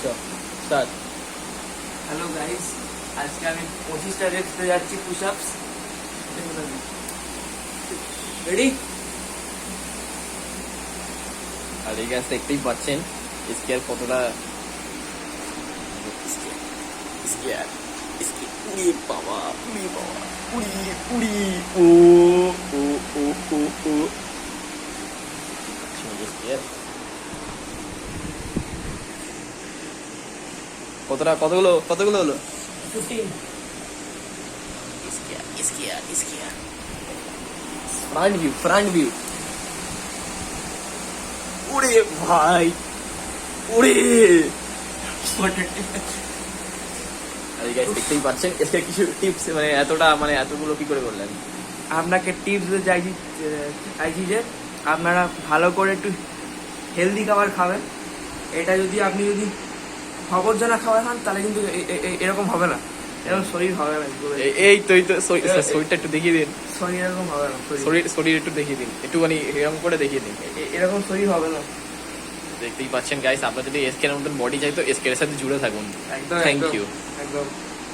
Start. Hello guys, আজকে আমি 25টা রেপসে যাচ্ছি পুশ আপস। রেডি? আর এই গাছ দেখতেই পাচ্ছেন স্কেয়ার কতটা স্কেয়ার। উড়ি বাবা, উড়ি বাবা, উড়ি উড়ি, ও ও ও ও ও। স্কেয়ার কতগুলো হলো? 15। স্কেয়ার ফ্রন্ট ভিউ উড়ে ভাই, উড়ে। আর এই গাইস দেখতেই পাচ্ছেন এর কিছু টিপস, মানে এতগুলো কি করে করলেন? আপনাকে টিপস চাইছি যে আপনারা ভালো করে একটু হেলদি খাবার খাবেন। এটা যদি আপনি আবর্জনা খাবার খান তাহলে কিন্তু এরকম হবে না, এরকম শরীর হবে না। এই তো শরীরটা একটু দেখিয়ে দিন। শরীর এরকম হবে না, শরীর একটু দেখিয়ে দিন, একটুখানি এরকম করে দেখিয়ে দিন। এরকম শরীর হবে না। দেখতেই পাচ্ছেন গাইস, আপনারা যদি এসকের মতন বডি চাই তো এসকের সাথে জুড়ে থাকুন। একদম থ্যাংক ইউ। একদম।